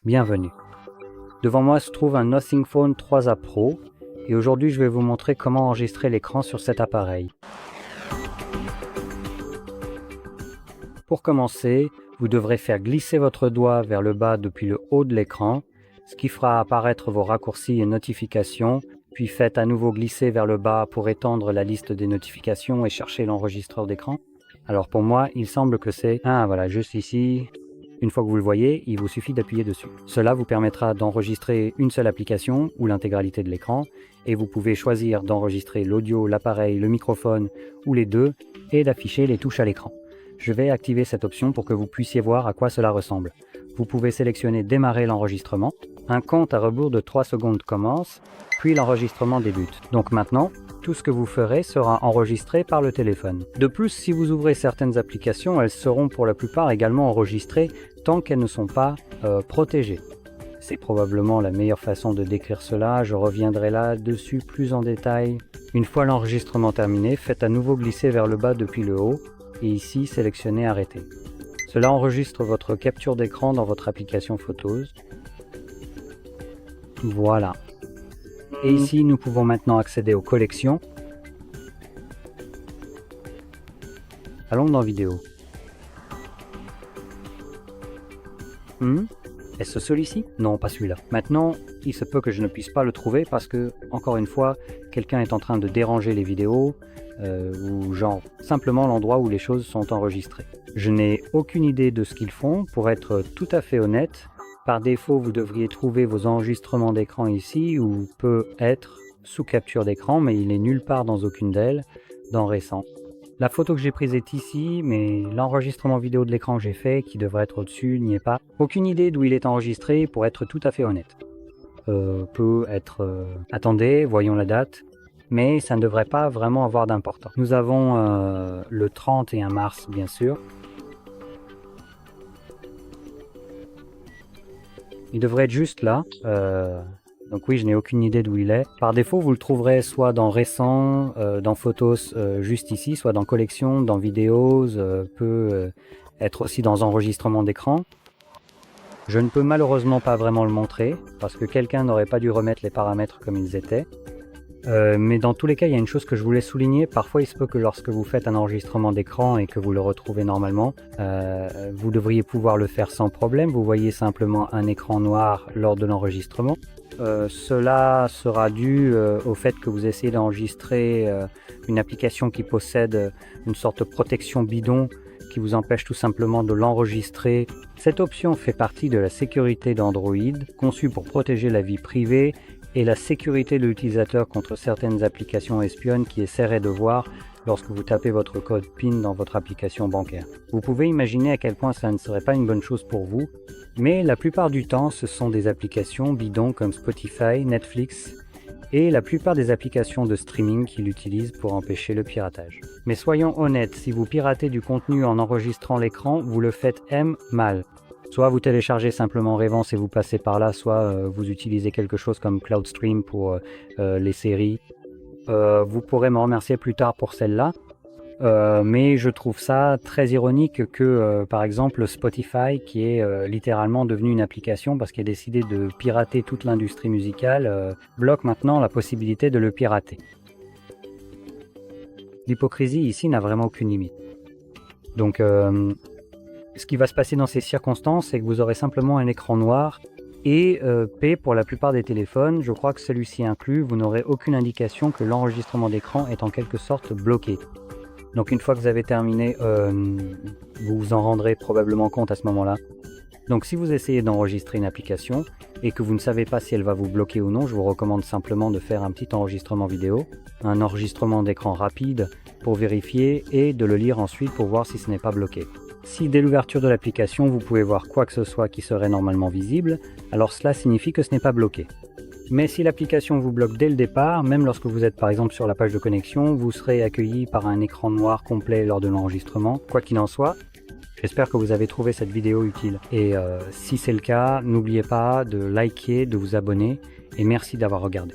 Bienvenue. Devant moi se trouve un Nothing Phone 3A Pro et aujourd'hui je vais vous montrer comment enregistrer l'écran sur cet appareil. Pour commencer, vous devrez faire glisser votre doigt vers le bas depuis le haut de l'écran, ce qui fera apparaître vos raccourcis et notifications, puis faites à nouveau glisser vers le bas pour étendre la liste des notifications et chercher l'enregistreur d'écran. Alors pour moi, il semble que c'est, voilà, juste ici. Une fois que vous le voyez, il vous suffit d'appuyer dessus. Cela vous permettra d'enregistrer une seule application ou l'intégralité de l'écran et vous pouvez choisir d'enregistrer l'audio, l'appareil, le microphone ou les deux et d'afficher les touches à l'écran. Je vais activer cette option pour que vous puissiez voir à quoi cela ressemble. Vous pouvez sélectionner démarrer l'enregistrement. Un compte à rebours de 3 secondes commence, puis l'enregistrement débute. Donc maintenant, tout ce que vous ferez sera enregistré par le téléphone. De plus, si vous ouvrez certaines applications, elles seront pour la plupart également enregistrées tant qu'elles ne sont pas protégées. C'est probablement la meilleure façon de décrire cela, je reviendrai là-dessus plus en détail. Une fois l'enregistrement terminé, faites à nouveau glisser vers le bas depuis le haut et ici sélectionnez arrêter. Cela enregistre votre capture d'écran dans votre application Photos. Voilà. Et ici, nous pouvons maintenant accéder aux collections. Allons dans vidéo. Est-ce celui-ci? Non, pas celui-là. Maintenant, il se peut que je ne puisse pas le trouver parce que, encore une fois, quelqu'un est en train de déranger les vidéos ou genre simplement l'endroit où les choses sont enregistrées. Je n'ai aucune idée de ce qu'ils font, pour être tout à fait honnête. Par défaut, vous devriez trouver vos enregistrements d'écran ici, ou peut être sous capture d'écran, mais il n'est nulle part dans aucune d'elles, dans récent. La photo que j'ai prise est ici, mais l'enregistrement vidéo de l'écran que j'ai fait, qui devrait être au-dessus, n'y est pas. Aucune idée d'où il est enregistré, pour être tout à fait honnête. Peut être... Attendez, voyons la date. Mais ça ne devrait pas vraiment avoir d'importance. Nous avons le 31 mars, bien sûr. Il devrait être juste là, donc oui, je n'ai aucune idée d'où il est. Par défaut, vous le trouverez soit dans Récent, dans Photos, juste ici, soit dans Collections, dans Vidéos, peut être aussi dans Enregistrement d'écran. Je ne peux malheureusement pas vraiment le montrer, parce que quelqu'un n'aurait pas dû remettre les paramètres comme ils étaient. Mais dans tous les cas, il y a une chose que je voulais souligner. Parfois, il se peut que lorsque vous faites un enregistrement d'écran et que vous le retrouvez normalement, vous devriez pouvoir le faire sans problème. Vous voyez simplement un écran noir lors de l'enregistrement. Cela sera dû au fait que vous essayez d'enregistrer une application qui possède une sorte de protection bidon qui vous empêche tout simplement de l'enregistrer. Cette option fait partie de la sécurité d'Android, conçue pour protéger la vie privée et la sécurité de l'utilisateur contre certaines applications espionnes qui essaieraient de voir lorsque vous tapez votre code PIN dans votre application bancaire. Vous pouvez imaginer à quel point ça ne serait pas une bonne chose pour vous, mais la plupart du temps ce sont des applications bidons comme Spotify, Netflix et la plupart des applications de streaming qui l'utilisent pour empêcher le piratage. Mais soyons honnêtes, si vous piratez du contenu en enregistrant l'écran, vous le faites mal. Soit vous téléchargez simplement Revance et vous passez par là, soit vous utilisez quelque chose comme CloudStream pour les séries. Vous pourrez me remercier plus tard pour celle-là, mais je trouve ça très ironique que, par exemple, Spotify, qui est littéralement devenu une application parce qu'il a décidé de pirater toute l'industrie musicale, bloque maintenant la possibilité de le pirater. L'hypocrisie ici n'a vraiment aucune limite. Donc... ce qui va se passer dans ces circonstances, c'est que vous aurez simplement un écran noir et P pour la plupart des téléphones, je crois que celui-ci inclus, vous n'aurez aucune indication que l'enregistrement d'écran est en quelque sorte bloqué. Donc une fois que vous avez terminé, vous vous en rendrez probablement compte à ce moment-là. Donc si vous essayez d'enregistrer une application et que vous ne savez pas si elle va vous bloquer ou non, je vous recommande simplement de faire un petit enregistrement vidéo, un enregistrement d'écran rapide pour vérifier et de le lire ensuite pour voir si ce n'est pas bloqué. Si dès l'ouverture de l'application, vous pouvez voir quoi que ce soit qui serait normalement visible, alors cela signifie que ce n'est pas bloqué. Mais si l'application vous bloque dès le départ, même lorsque vous êtes par exemple sur la page de connexion, vous serez accueilli par un écran noir complet lors de l'enregistrement. Quoi qu'il en soit, j'espère que vous avez trouvé cette vidéo utile. Et si c'est le cas, n'oubliez pas de liker, de vous abonner, et merci d'avoir regardé.